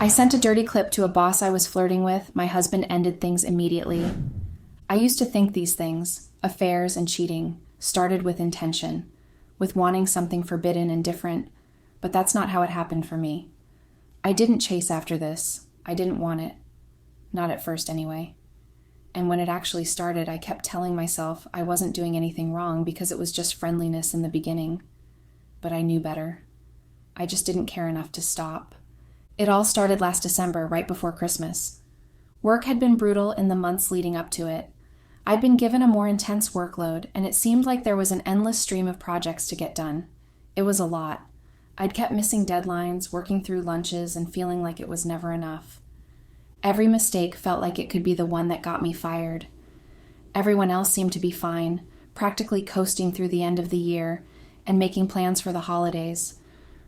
I sent a dirty clip to a boss I was flirting with. My husband ended things immediately. I used to think these things, affairs and cheating, started with intention, with wanting something forbidden and different, but that's not how it happened for me. I didn't chase after this. I didn't want it. Not at first, anyway. And when it actually started, I kept telling myself I wasn't doing anything wrong because it was just friendliness in the beginning. But I knew better. I just didn't care enough to stop. It all started last December, right before Christmas. Work had been brutal in the months leading up to it. I'd been given a more intense workload, and it seemed like there was an endless stream of projects to get done. It was a lot. I'd kept missing deadlines, working through lunches, and feeling like it was never enough. Every mistake felt like it could be the one that got me fired. Everyone else seemed to be fine, practically coasting through the end of the year and making plans for the holidays,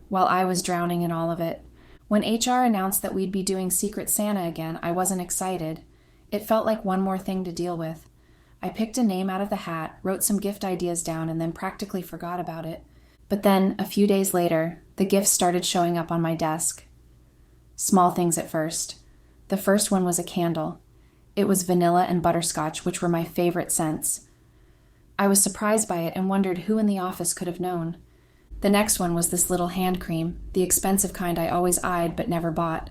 while I was drowning in all of it. When HR announced that we'd be doing Secret Santa again, I wasn't excited. It felt like one more thing to deal with. I picked a name out of the hat, wrote some gift ideas down, and then practically forgot about it. But then, a few days later, the gifts started showing up on my desk. Small things at first. The first one was a candle. It was vanilla and butterscotch, which were my favorite scents. I was surprised by it and wondered who in the office could have known. The next one was this little hand cream, the expensive kind I always eyed but never bought.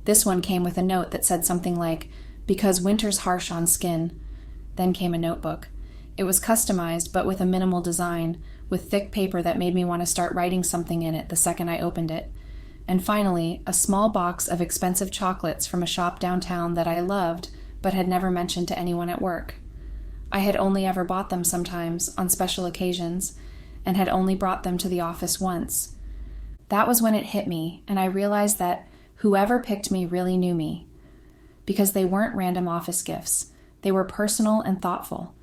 This one came with a note that said something like, "Because winter's harsh on skin." Then came a notebook. It was customized, but with a minimal design, with thick paper that made me want to start writing something in it the second I opened it. And finally, a small box of expensive chocolates from a shop downtown that I loved, but had never mentioned to anyone at work. I had only ever bought them sometimes, on special occasions, and had only brought them to the office once. That was when it hit me, and I realized that whoever picked me really knew me. Because they weren't random office gifts. They were personal and thoughtful,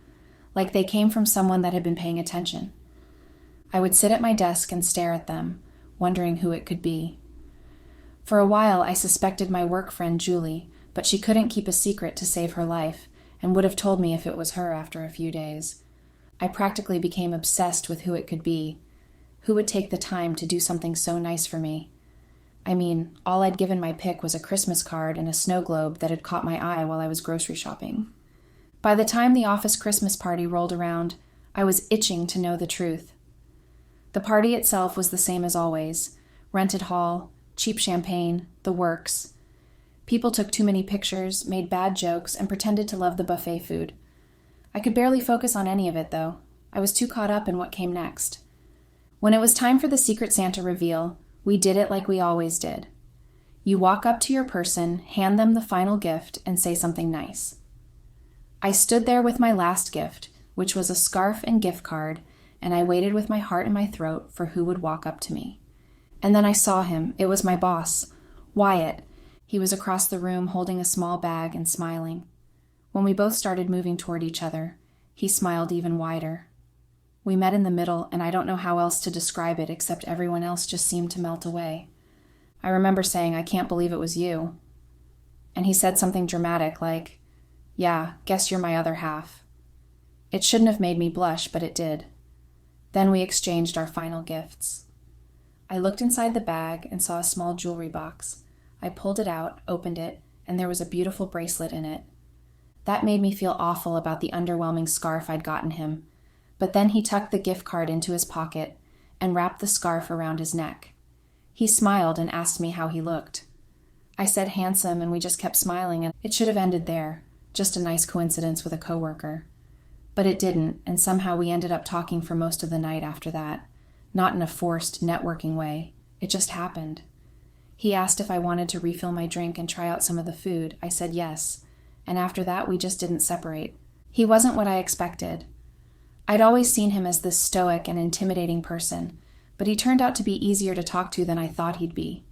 like they came from someone that had been paying attention. I would sit at my desk and stare at them, wondering who it could be. For a while, I suspected my work friend Julie, but she couldn't keep a secret to save her life, and would have told me if it was her after a few days. I practically became obsessed with who it could be. Who would take the time to do something so nice for me? I mean, all I'd given my pick was a Christmas card and a snow globe that had caught my eye while I was grocery shopping. By the time the office Christmas party rolled around, I was itching to know the truth. The party itself was the same as always. Rented hall, cheap champagne, the works. People took too many pictures, made bad jokes, and pretended to love the buffet food. I could barely focus on any of it, though. I was too caught up in what came next. When it was time for the Secret Santa reveal, we did it like we always did. You walk up to your person, hand them the final gift, and say something nice. I stood there with my last gift, which was a scarf and gift card, and I waited with my heart in my throat for who would walk up to me. And then I saw him. It was my boss, Wyatt. He was across the room holding a small bag and smiling. When we both started moving toward each other, he smiled even wider. We met in the middle, and I don't know how else to describe it except everyone else just seemed to melt away. I remember saying, "I can't believe it was you." And he said something dramatic like, "Yeah, guess you're my other half." It shouldn't have made me blush, but it did. Then we exchanged our final gifts. I looked inside the bag and saw a small jewelry box. I pulled it out, opened it, and there was a beautiful bracelet in it. That made me feel awful about the underwhelming scarf I'd gotten him, but then he tucked the gift card into his pocket and wrapped the scarf around his neck. He smiled and asked me how he looked. I said handsome, and we just kept smiling, and it should have ended there, just a nice coincidence with a coworker. But it didn't, and somehow we ended up talking for most of the night after that, not in a forced, networking way. It just happened. He asked if I wanted to refill my drink and try out some of the food. I said yes, and after that we just didn't separate. He wasn't what I expected. I'd always seen him as this stoic and intimidating person, but he turned out to be easier to talk to than I thought he'd be.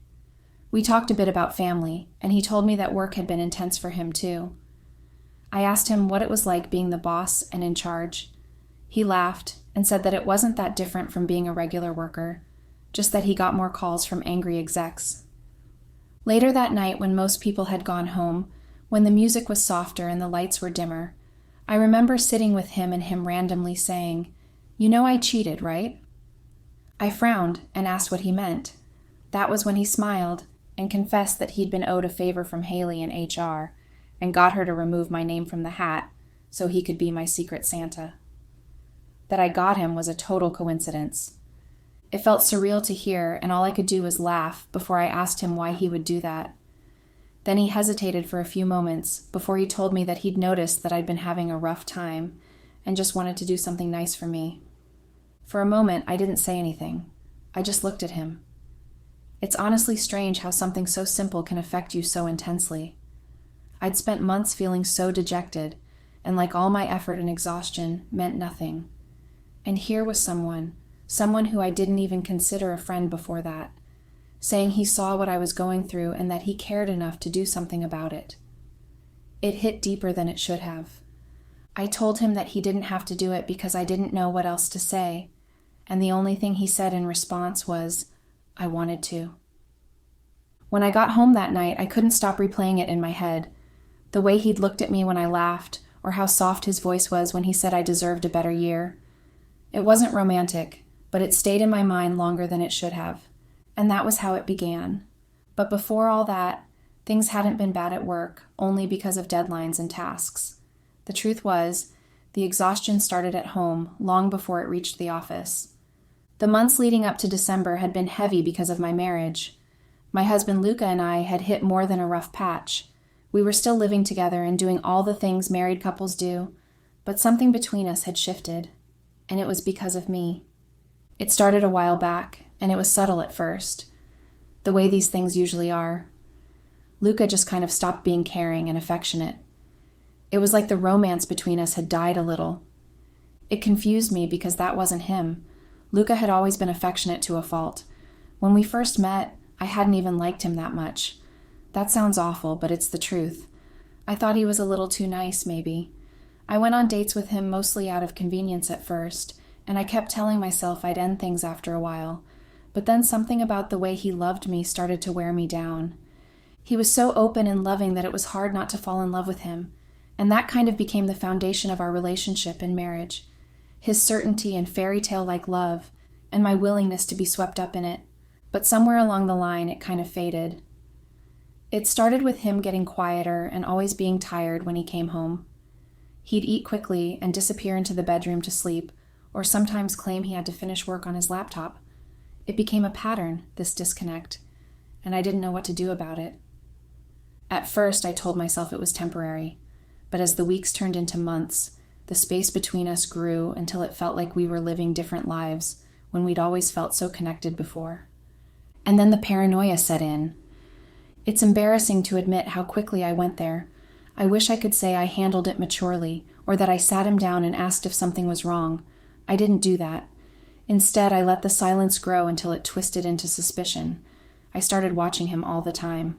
We talked a bit about family, and he told me that work had been intense for him too. I asked him what it was like being the boss and in charge. He laughed and said that it wasn't that different from being a regular worker, just that he got more calls from angry execs. Later that night, when most people had gone home, when the music was softer and the lights were dimmer, I remember sitting with him and him randomly saying, "You know I cheated, right?" I frowned and asked what he meant. That was when he smiled, and confessed that he'd been owed a favor from Haley in HR and got her to remove my name from the hat so he could be my secret Santa. That I got him was a total coincidence. It felt surreal to hear, and all I could do was laugh before I asked him why he would do that. Then he hesitated for a few moments before he told me that he'd noticed that I'd been having a rough time and just wanted to do something nice for me. For a moment, I didn't say anything. I just looked at him. It's honestly strange how something so simple can affect you so intensely. I'd spent months feeling so dejected, and like all my effort and exhaustion meant nothing. And here was someone who I didn't even consider a friend before that, saying he saw what I was going through and that he cared enough to do something about it. It hit deeper than it should have. I told him that he didn't have to do it because I didn't know what else to say, and the only thing he said in response was, "I wanted to." When I got home that night, I couldn't stop replaying it in my head. The way he'd looked at me when I laughed, or how soft his voice was when he said I deserved a better year. It wasn't romantic, but it stayed in my mind longer than it should have. And that was how it began. But before all that, things hadn't been bad at work, only because of deadlines and tasks. The truth was, the exhaustion started at home long before it reached the office. The months leading up to December had been heavy because of my marriage. My husband Luca and I had hit more than a rough patch. We were still living together and doing all the things married couples do, but something between us had shifted, and it was because of me. It started a while back, and it was subtle at first, the way these things usually are. Luca just kind of stopped being caring and affectionate. It was like the romance between us had died a little. It confused me because that wasn't him. Luca had always been affectionate to a fault. When we first met, I hadn't even liked him that much. That sounds awful, but it's the truth. I thought he was a little too nice, maybe. I went on dates with him mostly out of convenience at first, and I kept telling myself I'd end things after a while. But then something about the way he loved me started to wear me down. He was so open and loving that it was hard not to fall in love with him, and that kind of became the foundation of our relationship and marriage. His certainty and fairy tale-like love, and my willingness to be swept up in it. But somewhere along the line, it kind of faded. It started with him getting quieter and always being tired when he came home. He'd eat quickly and disappear into the bedroom to sleep, or sometimes claim he had to finish work on his laptop. It became a pattern, this disconnect, and I didn't know what to do about it. At first, I told myself it was temporary, but as the weeks turned into months, the space between us grew until it felt like we were living different lives when we'd always felt so connected before. And then the paranoia set in. It's embarrassing to admit how quickly I went there. I wish I could say I handled it maturely, or that I sat him down and asked if something was wrong. I didn't do that. Instead, I let the silence grow until it twisted into suspicion. I started watching him all the time.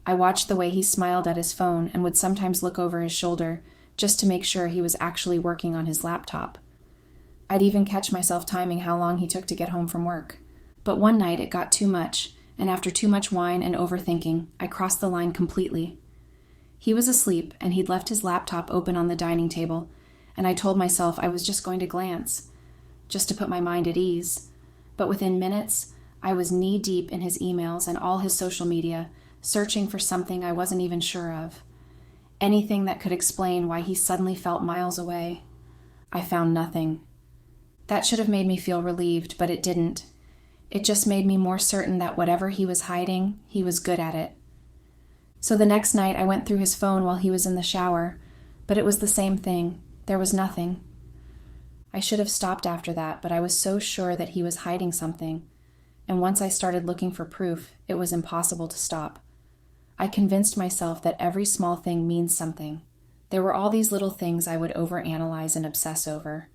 I watched the way he smiled at his phone and would sometimes look over his shoulder just to make sure he was actually working on his laptop. I'd even catch myself timing how long he took to get home from work. But one night it got too much, and after too much wine and overthinking, I crossed the line completely. He was asleep, and he'd left his laptop open on the dining table, and I told myself I was just going to glance, just to put my mind at ease. But within minutes, I was knee-deep in his emails and all his social media, searching for something I wasn't even sure of. Anything that could explain why he suddenly felt miles away. I found nothing. That should have made me feel relieved, but it didn't. It just made me more certain that whatever he was hiding, he was good at it. So the next night I went through his phone while he was in the shower, but it was the same thing. There was nothing. I should have stopped after that, but I was so sure that he was hiding something, and once I started looking for proof, it was impossible to stop. I convinced myself that every small thing means something. There were all these little things I would overanalyze and obsess over.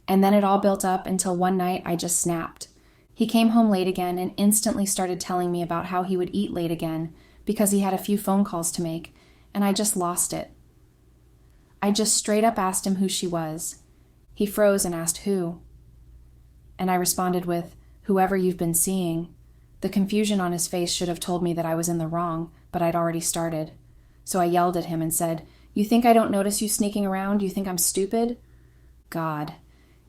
And then it all built up until one night I just snapped. He came home late again and instantly started telling me about how he would eat late again because he had a few phone calls to make, and I just lost it. I just straight up asked him who she was. He froze and asked who. And I responded with, "Whoever you've been seeing." The confusion on his face should have told me that I was in the wrong, but I'd already started. So I yelled at him and said, "You think I don't notice you sneaking around? You think I'm stupid?" God,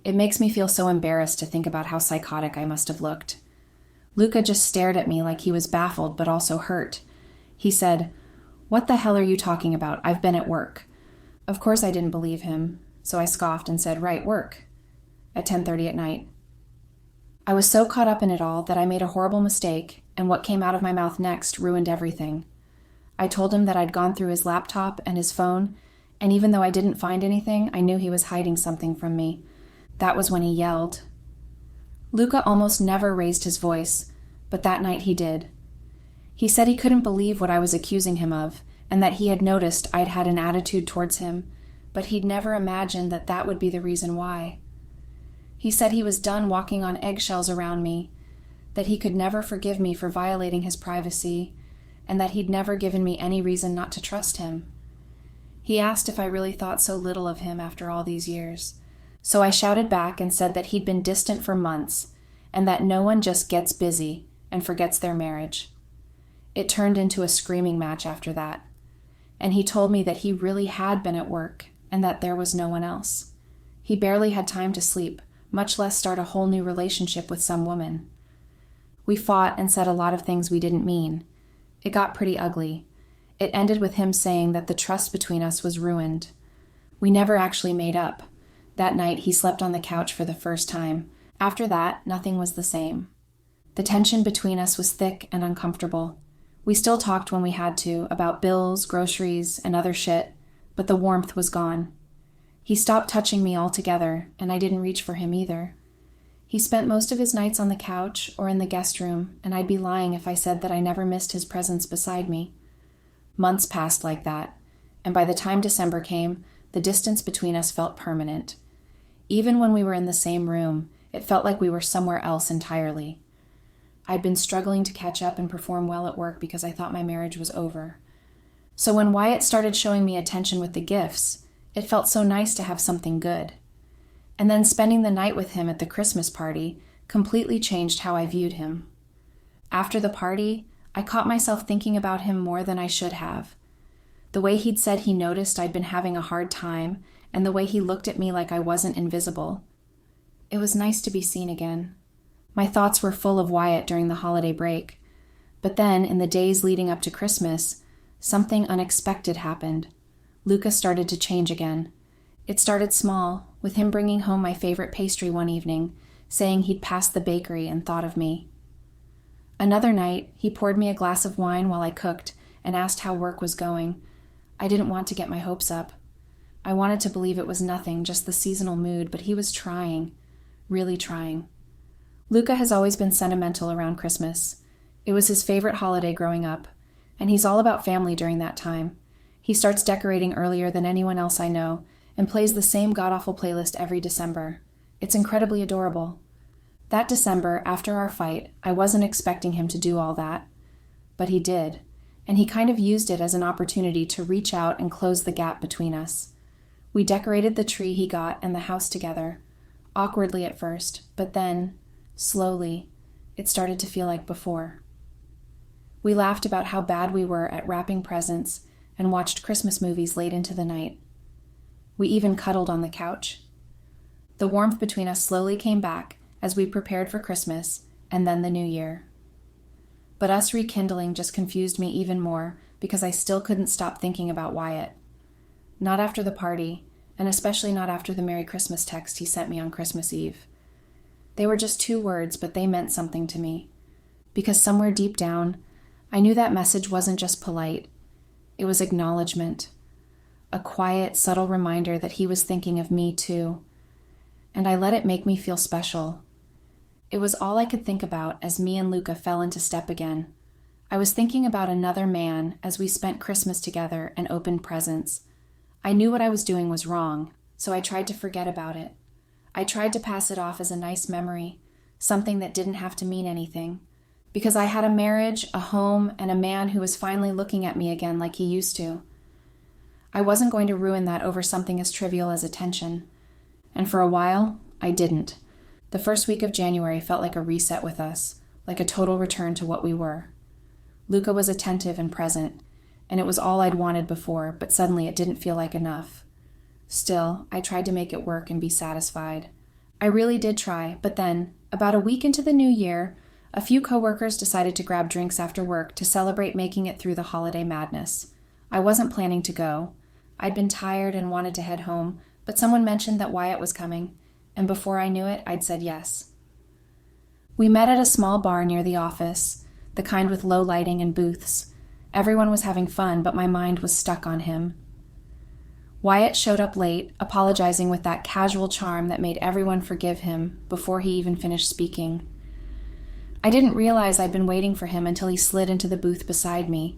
it makes me feel so embarrassed to think about how psychotic I must have looked. Luca just stared at me like he was baffled but also hurt. He said, "What the hell are you talking about? I've been at work." Of course I didn't believe him, so I scoffed and said, "Right, work," at 10:30 at night. I was so caught up in it all that I made a horrible mistake, and what came out of my mouth next ruined everything. I told him that I'd gone through his laptop and his phone, and even though I didn't find anything, I knew he was hiding something from me. That was when he yelled. Luca almost never raised his voice, but that night he did. He said he couldn't believe what I was accusing him of, and that he had noticed I'd had an attitude towards him, but he'd never imagined that that would be the reason why. He said he was done walking on eggshells around me, that he could never forgive me for violating his privacy, and that he'd never given me any reason not to trust him. He asked if I really thought so little of him after all these years. So I shouted back and said that he'd been distant for months, and that no one just gets busy and forgets their marriage. It turned into a screaming match after that, and he told me that he really had been at work and that there was no one else. He barely had time to sleep, much less start a whole new relationship with some woman. We fought and said a lot of things we didn't mean. It got pretty ugly. It ended with him saying that the trust between us was ruined. We never actually made up. That night, he slept on the couch for the first time. After that, nothing was the same. The tension between us was thick and uncomfortable. We still talked when we had to, about bills, groceries, and other shit, but the warmth was gone. He stopped touching me altogether, and I didn't reach for him either. He spent most of his nights on the couch or in the guest room, and I'd be lying if I said that I never missed his presence beside me. Months passed like that, and by the time December came, the distance between us felt permanent. Even when we were in the same room, it felt like we were somewhere else entirely. I'd been struggling to catch up and perform well at work because I thought my marriage was over. So when Wyatt started showing me attention with the gifts, it felt so nice to have something good. And then spending the night with him at the Christmas party completely changed how I viewed him. After the party, I caught myself thinking about him more than I should have. The way he'd said he noticed I'd been having a hard time, and the way he looked at me like I wasn't invisible. It was nice to be seen again. My thoughts were full of Wyatt during the holiday break. But then, in the days leading up to Christmas, something unexpected happened. Luca started to change again. It started small, with him bringing home my favorite pastry one evening, saying he'd passed the bakery and thought of me. Another night, he poured me a glass of wine while I cooked and asked how work was going. I didn't want to get my hopes up. I wanted to believe it was nothing, just the seasonal mood, but he was trying, really trying. Luca has always been sentimental around Christmas. It was his favorite holiday growing up, and he's all about family during that time. He starts decorating earlier than anyone else I know, and plays the same god-awful playlist every December. It's incredibly adorable. That December, after our fight, I wasn't expecting him to do all that. But he did, and he kind of used it as an opportunity to reach out and close the gap between us. We decorated the tree he got and the house together, awkwardly at first, but then, slowly, it started to feel like before. We laughed about how bad we were at wrapping presents and watched Christmas movies late into the night. We even cuddled on the couch. The warmth between us slowly came back as we prepared for Christmas and then the New Year. But us rekindling just confused me even more because I still couldn't stop thinking about Wyatt. Not after the party, and especially not after the Merry Christmas text he sent me on Christmas Eve. They were just 2 words, but they meant something to me. Because somewhere deep down, I knew that message wasn't just polite. It was acknowledgement. A quiet, subtle reminder that he was thinking of me too. And I let it make me feel special. It was all I could think about as me and Luca fell into step again. I was thinking about another man as we spent Christmas together and opened presents. I knew what I was doing was wrong, so I tried to forget about it. I tried to pass it off as a nice memory, something that didn't have to mean anything. Because I had a marriage, a home, and a man who was finally looking at me again like he used to. I wasn't going to ruin that over something as trivial as attention. And for a while, I didn't. The first week of January felt like a reset with us, like a total return to what we were. Luca was attentive and present, and it was all I'd wanted before, but suddenly it didn't feel like enough. Still, I tried to make it work and be satisfied. I really did try, but then, about a week into the new year, A few coworkers decided to grab drinks after work to celebrate making it through the holiday madness. I wasn't planning to go. I'd been tired and wanted to head home, but someone mentioned that Wyatt was coming, and before I knew it, I'd said yes. We met at a small bar near the office, the kind with low lighting and booths. Everyone was having fun, but my mind was stuck on him. Wyatt showed up late, apologizing with that casual charm that made everyone forgive him before he even finished speaking. I didn't realize I'd been waiting for him until he slid into the booth beside me.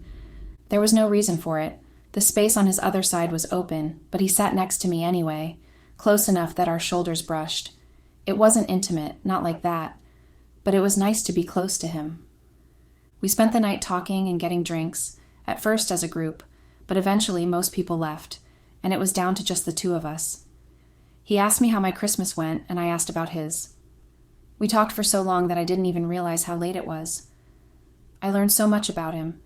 There was no reason for it. The space on his other side was open, but he sat next to me anyway, close enough that our shoulders brushed. It wasn't intimate, not like that, but it was nice to be close to him. We spent the night talking and getting drinks, at first as a group, but eventually most people left, and it was down to just the two of us. He asked me how my Christmas went, and I asked about his. We talked for so long that I didn't even realize how late it was. I learned so much about him,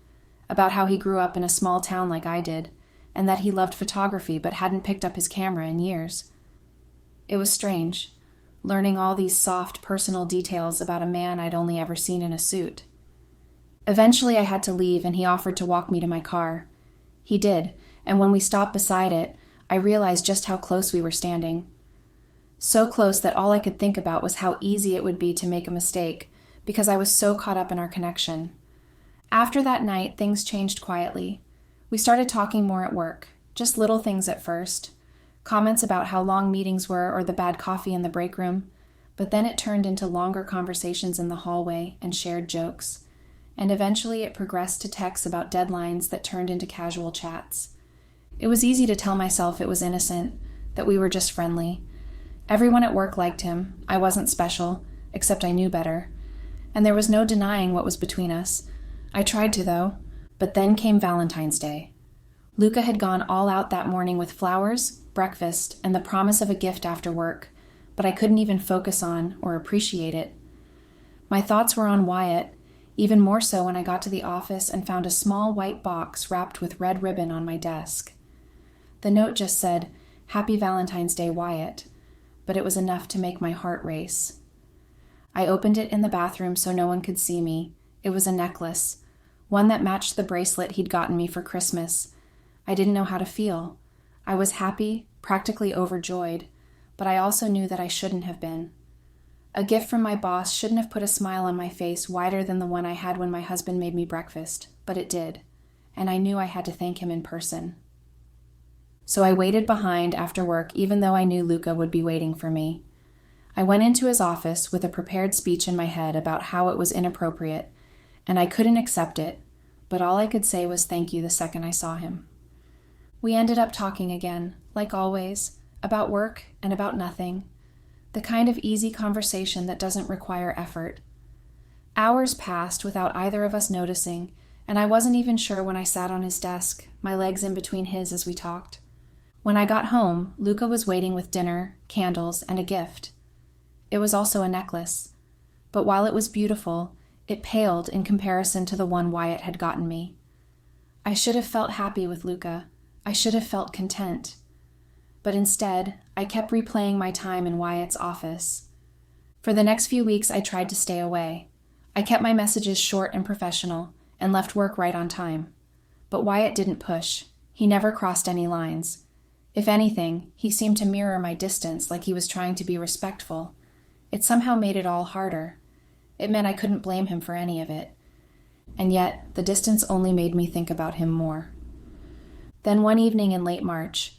about how he grew up in a small town like I did, and that he loved photography but hadn't picked up his camera in years. It was strange, learning all these soft, personal details about a man I'd only ever seen in a suit. Eventually I had to leave, and he offered to walk me to my car. He did, and when we stopped beside it, I realized just how close we were standing. So close that all I could think about was how easy it would be to make a mistake, because I was so caught up in our connection. After that night, things changed quietly. We started talking more at work, just little things at first, comments about how long meetings were or the bad coffee in the break room, but then it turned into longer conversations in the hallway and shared jokes, and eventually it progressed to texts about deadlines that turned into casual chats. It was easy to tell myself it was innocent, that we were just friendly. Everyone at work liked him. I wasn't special, except I knew better, and there was no denying what was between us. I tried to, though. But then came Valentine's Day. Luca had gone all out that morning with flowers, breakfast, and the promise of a gift after work, but I couldn't even focus on or appreciate it. My thoughts were on Wyatt, even more so when I got to the office and found a small white box wrapped with red ribbon on my desk. The note just said, "Happy Valentine's Day, Wyatt," but it was enough to make my heart race. I opened it in the bathroom so no one could see me. It was a necklace, one that matched the bracelet he'd gotten me for Christmas. I didn't know how to feel. I was happy, practically overjoyed, but I also knew that I shouldn't have been. A gift from my boss shouldn't have put a smile on my face wider than the one I had when my husband made me breakfast, but it did, and I knew I had to thank him in person. So I waited behind after work, even though I knew Luca would be waiting for me. I went into his office with a prepared speech in my head about how it was inappropriate, and I couldn't accept it, but all I could say was thank you the second I saw him. We ended up talking again, like always, about work and about nothing, the kind of easy conversation that doesn't require effort. Hours passed without either of us noticing, and I wasn't even sure when I sat on his desk, my legs in between his as we talked. When I got home, Luca was waiting with dinner, candles, and a gift. It was also a necklace, but while it was beautiful, it paled in comparison to the one Wyatt had gotten me. I should have felt happy with Luca. I should have felt content. But instead, I kept replaying my time in Wyatt's office. For the next few weeks, I tried to stay away. I kept my messages short and professional, and left work right on time. But Wyatt didn't push. He never crossed any lines. If anything, he seemed to mirror my distance, like he was trying to be respectful. It somehow made it all harder. It meant I couldn't blame him for any of it. And yet, the distance only made me think about him more. Then one evening in late March,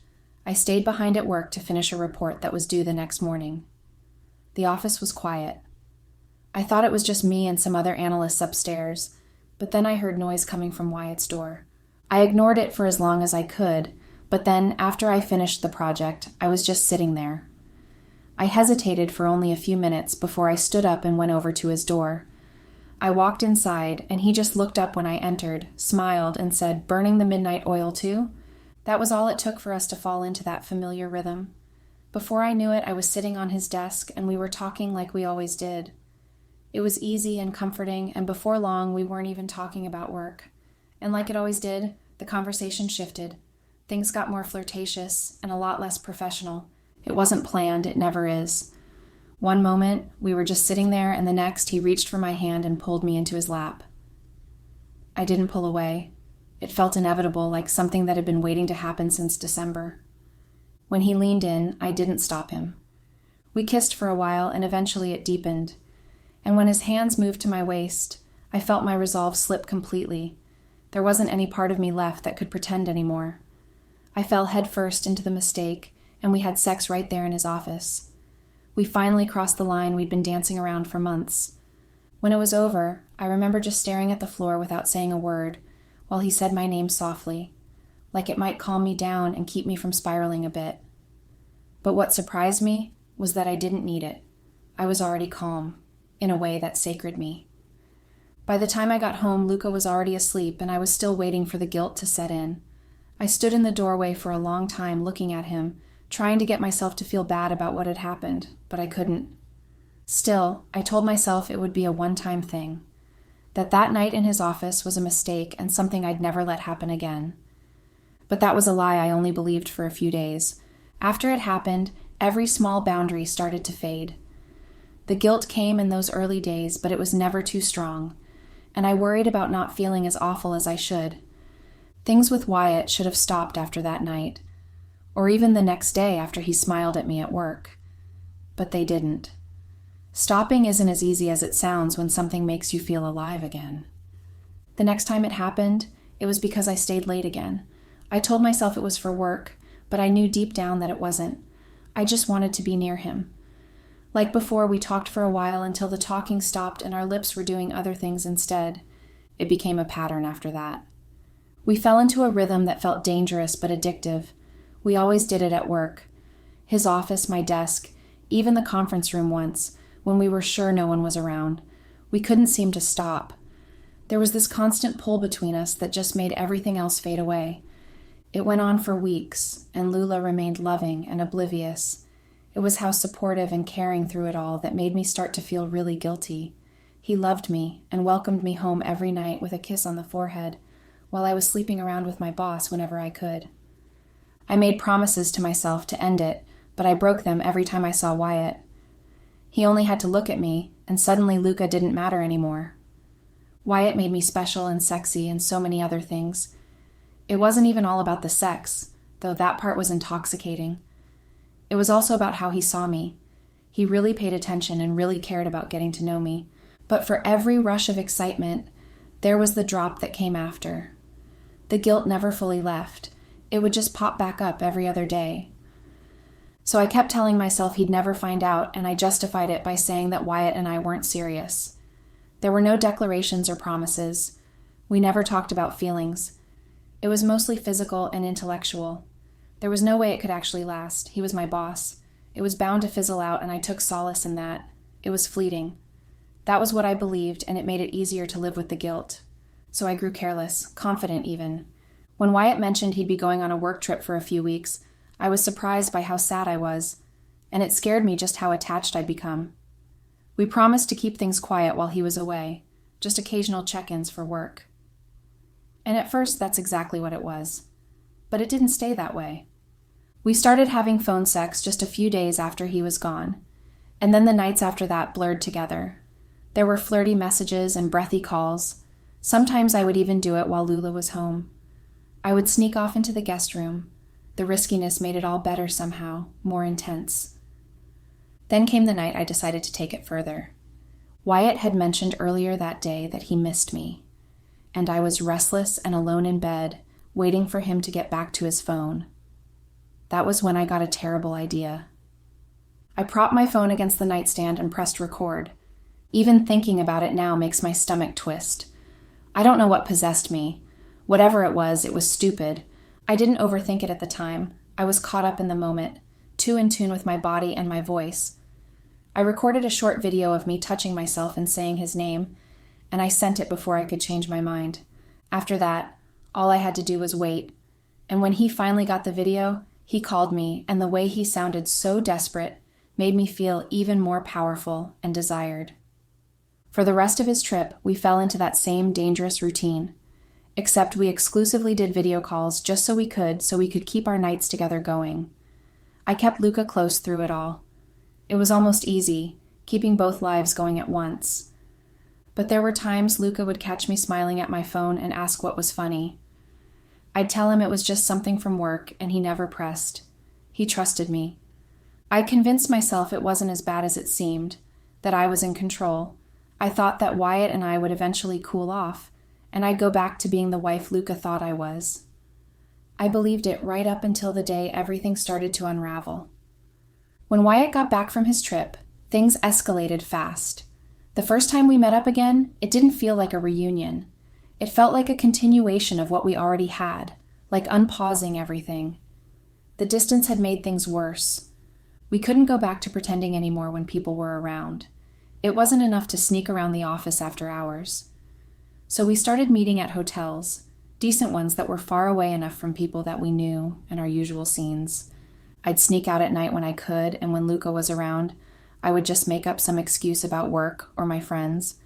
I stayed behind at work to finish a report that was due the next morning. The office was quiet. I thought it was just me and some other analysts upstairs, but then I heard noise coming from Wyatt's door. I ignored it for as long as I could, but then, after I finished the project, I was just sitting there. I hesitated for only a few minutes before I stood up and went over to his door. I walked inside, and he just looked up when I entered, smiled, and said, "Burning the midnight oil too?" That was all it took for us to fall into that familiar rhythm. Before I knew it, I was sitting on his desk, and we were talking like we always did. It was easy and comforting, and before long, we weren't even talking about work. And like it always did, the conversation shifted. Things got more flirtatious and a lot less professional. It wasn't planned, it never is. One moment, we were just sitting there, and the next, he reached for my hand and pulled me into his lap. I didn't pull away. It felt inevitable, like something that had been waiting to happen since December. When he leaned in, I didn't stop him. We kissed for a while, and eventually it deepened. And when his hands moved to my waist, I felt my resolve slip completely. There wasn't any part of me left that could pretend anymore. I fell headfirst into the mistake, and we had sex right there in his office. We finally crossed the line we'd been dancing around for months. When it was over, I remember just staring at the floor without saying a word, while he said my name softly, like it might calm me down and keep me from spiraling a bit. But what surprised me was that I didn't need it. I was already calm, in a way that sacred me. By the time I got home, Luca was already asleep, and I was still waiting for the guilt to set in. I stood in the doorway for a long time looking at him, trying to get myself to feel bad about what had happened, but I couldn't. Still, I told myself it would be a one-time thing, that night in his office was a mistake and something I'd never let happen again. But that was a lie I only believed for a few days. After it happened, every small boundary started to fade. The guilt came in those early days, but it was never too strong, and I worried about not feeling as awful as I should. Things with Wyatt should have stopped after that night, or even the next day after he smiled at me at work. But they didn't. Stopping isn't as easy as it sounds when something makes you feel alive again. The next time it happened, it was because I stayed late again. I told myself it was for work, but I knew deep down that it wasn't. I just wanted to be near him. Like before, we talked for a while until the talking stopped and our lips were doing other things instead. It became a pattern after that. We fell into a rhythm that felt dangerous but addictive. We always did it at work. His office, my desk, even the conference room once, when we were sure no one was around. We couldn't seem to stop. There was this constant pull between us that just made everything else fade away. It went on for weeks, and Lula remained loving and oblivious. It was how supportive and caring through it all that made me start to feel really guilty. He loved me and welcomed me home every night with a kiss on the forehead, while I was sleeping around with my boss whenever I could. I made promises to myself to end it, but I broke them every time I saw Wyatt. He only had to look at me, and suddenly Luca didn't matter anymore. Wyatt made me special and sexy and so many other things. It wasn't even all about the sex, though that part was intoxicating. It was also about how he saw me. He really paid attention and really cared about getting to know me. But for every rush of excitement, there was the drop that came after. The guilt never fully left. It would just pop back up every other day. So I kept telling myself he'd never find out, and I justified it by saying that Wyatt and I weren't serious. There were no declarations or promises. We never talked about feelings. It was mostly physical and intellectual. There was no way it could actually last. He was my boss. It was bound to fizzle out, and I took solace in that. It was fleeting. That was what I believed, and it made it easier to live with the guilt. So I grew careless, confident even. When Wyatt mentioned he'd be going on a work trip for a few weeks, I was surprised by how sad I was, and it scared me just how attached I'd become. We promised to keep things quiet while he was away, just occasional check-ins for work. And at first, that's exactly what it was. But it didn't stay that way. We started having phone sex just a few days after he was gone, and then the nights after that blurred together. There were flirty messages and breathy calls. Sometimes I would even do it while Lula was home. I would sneak off into the guest room. The riskiness made it all better somehow, more intense. Then came the night I decided to take it further. Wyatt had mentioned earlier that day that he missed me, and I was restless and alone in bed, waiting for him to get back to his phone. That was when I got a terrible idea. I propped my phone against the nightstand and pressed record. Even thinking about it now makes my stomach twist. I don't know what possessed me. Whatever it was stupid. I didn't overthink it at the time. I was caught up in the moment, too in tune with my body and my voice. I recorded a short video of me touching myself and saying his name, and I sent it before I could change my mind. After that, all I had to do was wait. And when he finally got the video, he called me, and the way he sounded so desperate made me feel even more powerful and desired. For the rest of his trip, we fell into that same dangerous routine. Except we exclusively did video calls just so we could keep our nights together going. I kept Luca close through it all. It was almost easy, keeping both lives going at once. But there were times Luca would catch me smiling at my phone and ask what was funny. I'd tell him it was just something from work, and he never pressed. He trusted me. I convinced myself it wasn't as bad as it seemed, that I was in control. I thought that Wyatt and I would eventually cool off, and I'd go back to being the wife Luca thought I was. I believed it right up until the day everything started to unravel. When Wyatt got back from his trip, things escalated fast. The first time we met up again, it didn't feel like a reunion. It felt like a continuation of what we already had, like unpausing everything. The distance had made things worse. We couldn't go back to pretending anymore when people were around. It wasn't enough to sneak around the office after hours. So we started meeting at hotels, decent ones that were far away enough from people that we knew and our usual scenes. I'd sneak out at night when I could, and when Luca was around, I would just make up some excuse about work or my friends.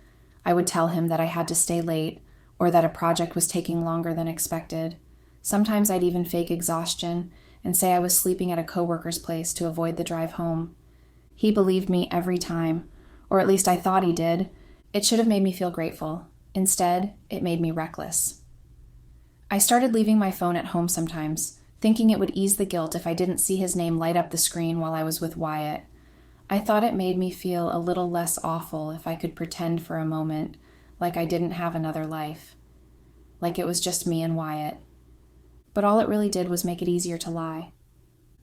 I would tell him that I had to stay late, or that a project was taking longer than expected. Sometimes I'd even fake exhaustion and say I was sleeping at a coworker's place to avoid the drive home. He believed me every time, or at least I thought he did. It should have made me feel grateful. Instead, it made me reckless. I started leaving my phone at home sometimes, thinking it would ease the guilt if I didn't see his name light up the screen while I was with Wyatt. I thought it made me feel a little less awful if I could pretend for a moment like I didn't have another life, like it was just me and Wyatt. But all it really did was make it easier to lie.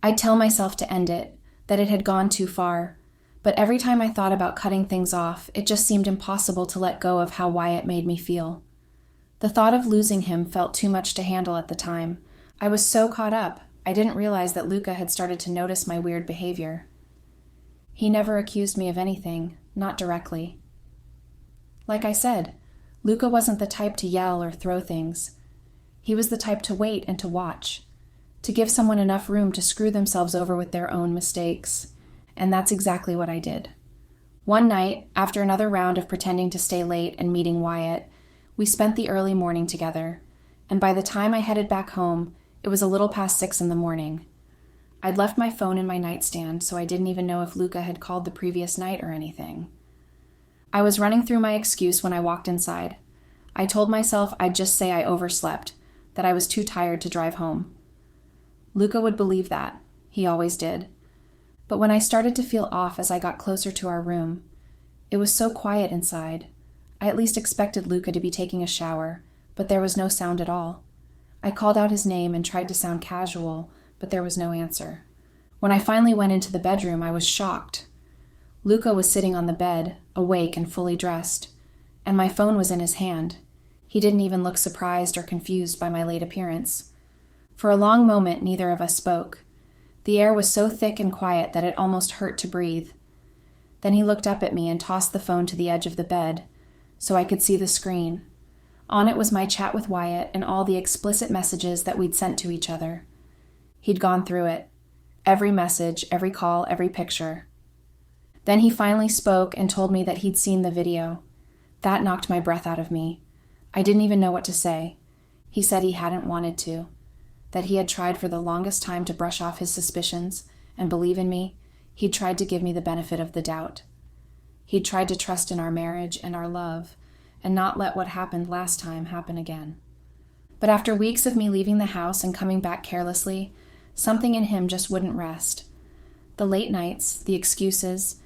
I'd tell myself to end it, that it had gone too far, but every time I thought about cutting things off, it just seemed impossible to let go of how Wyatt made me feel. The thought of losing him felt too much to handle at the time. I was so caught up, I didn't realize that Luca had started to notice my weird behavior. He never accused me of anything, not directly. Like I said, Luca wasn't the type to yell or throw things. He was the type to wait and to watch, to give someone enough room to screw themselves over with their own mistakes. And that's exactly what I did. One night, after another round of pretending to stay late and meeting Wyatt, we spent the early morning together, and by the time I headed back home, it was a little past 6 a.m. I'd left my phone in my nightstand, so I didn't even know if Luca had called the previous night or anything. I was running through my excuse when I walked inside. I told myself I'd just say I overslept, that I was too tired to drive home. Luca would believe that. He always did. But when I started to feel off as I got closer to our room, it was so quiet inside. I at least expected Luca to be taking a shower, but there was no sound at all. I called out his name and tried to sound casual, but there was no answer. When I finally went into the bedroom, I was shocked. Luca was sitting on the bed, awake and fully dressed, and my phone was in his hand. He didn't even look surprised or confused by my late appearance. For a long moment, neither of us spoke. The air was so thick and quiet that it almost hurt to breathe. Then he looked up at me and tossed the phone to the edge of the bed, so I could see the screen. On it was my chat with Wyatt and all the explicit messages that we'd sent to each other. He'd gone through it. Every message, every call, every picture. Then he finally spoke and told me that he'd seen the video. That knocked my breath out of me. I didn't even know what to say. He said he hadn't wanted to, that he had tried for the longest time to brush off his suspicions and believe in me. He'd tried to give me the benefit of the doubt. He'd tried to trust in our marriage and our love and not let what happened last time happen again. But after weeks of me leaving the house and coming back carelessly, something in him just wouldn't rest. The late nights, the excuses,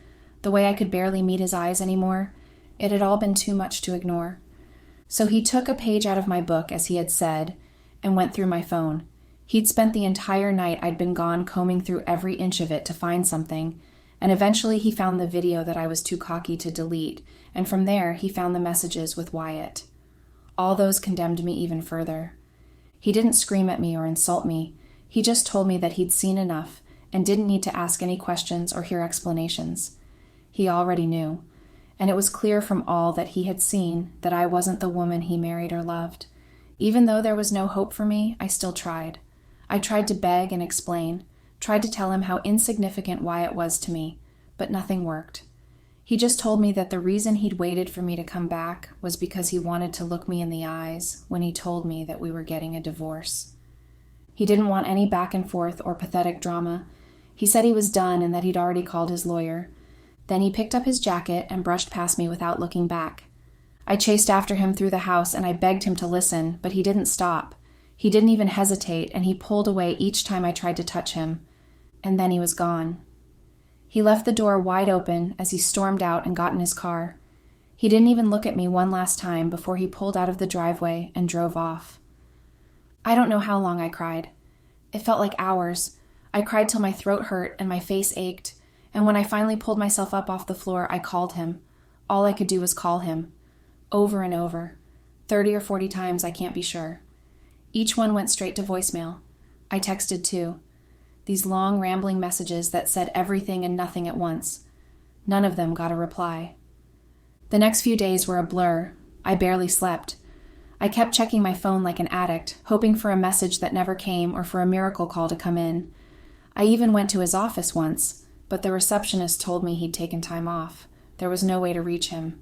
the way I could barely meet his eyes anymore, it had all been too much to ignore. So he took a page out of my book, as he had said, and went through my phone. He'd spent the entire night I'd been gone combing through every inch of it to find something, and eventually he found the video that I was too cocky to delete, and from there he found the messages with Wyatt. All those condemned me even further. He didn't scream at me or insult me. He just told me that he'd seen enough and didn't need to ask any questions or hear explanations. He already knew, and it was clear from all that he had seen that I wasn't the woman he married or loved. Even though there was no hope for me, I still tried. I tried to beg and explain, tried to tell him how insignificant Wyatt was to me, but nothing worked. He just told me that the reason he'd waited for me to come back was because he wanted to look me in the eyes when he told me that we were getting a divorce. He didn't want any back and forth or pathetic drama. He said he was done and that he'd already called his lawyer. Then he picked up his jacket and brushed past me without looking back. I chased after him through the house and I begged him to listen, but he didn't stop. He didn't even hesitate, and he pulled away each time I tried to touch him. And then he was gone. He left the door wide open as he stormed out and got in his car. He didn't even look at me one last time before he pulled out of the driveway and drove off. I don't know how long I cried. It felt like hours. I cried till my throat hurt and my face ached, and when I finally pulled myself up off the floor, I called him. All I could do was call him. Over and over. 30 or 40 times, I can't be sure. Each one went straight to voicemail. I texted too. These long, rambling messages that said everything and nothing at once. None of them got a reply. The next few days were a blur. I barely slept. I kept checking my phone like an addict, hoping for a message that never came or for a miracle call to come in. I even went to his office once, but the receptionist told me he'd taken time off. There was no way to reach him.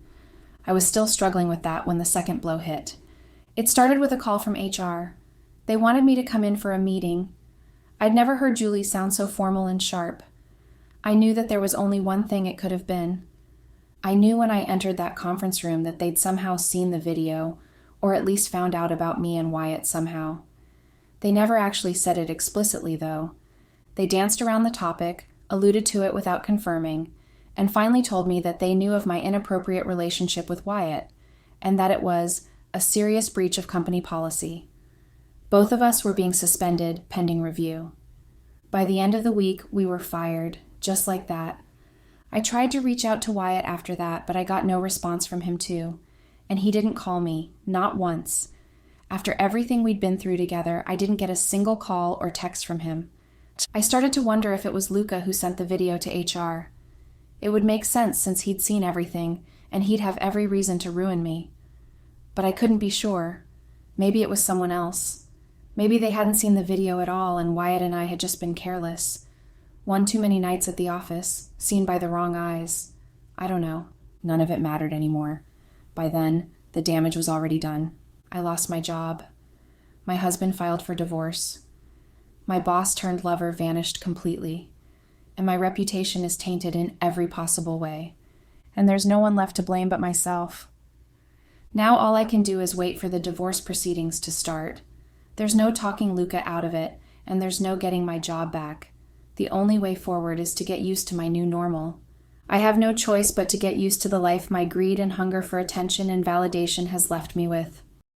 I was still struggling with that when the second blow hit. It started with a call from HR. They wanted me to come in for a meeting. I'd never heard Julie sound so formal and sharp. I knew that there was only one thing it could have been. I knew when I entered that conference room that they'd somehow seen the video, or at least found out about me and Wyatt somehow. They never actually said it explicitly, though. They danced around the topic, alluded to it without confirming, and finally told me that they knew of my inappropriate relationship with Wyatt, and that it was a serious breach of company policy. Both of us were being suspended pending review. By the end of the week, we were fired, just like that. I tried to reach out to Wyatt after that, but I got no response from him too. And he didn't call me, not once. After everything we'd been through together, I didn't get a single call or text from him. I started to wonder if it was Luca who sent the video to HR. It would make sense since he'd seen everything, and he'd have every reason to ruin me. But I couldn't be sure. Maybe it was someone else. Maybe they hadn't seen the video at all, and Wyatt and I had just been careless. One too many nights at the office, seen by the wrong eyes. I don't know. None of it mattered anymore. By then, the damage was already done. I lost my job. My husband filed for divorce. My boss-turned-lover vanished completely. And my reputation is tainted in every possible way. And there's no one left to blame but myself. Now all I can do is wait for the divorce proceedings to start. There's no talking Luca out of it, and there's no getting my job back. The only way forward is to get used to my new normal. I have no choice but to get used to the life my greed and hunger for attention and validation has left me with.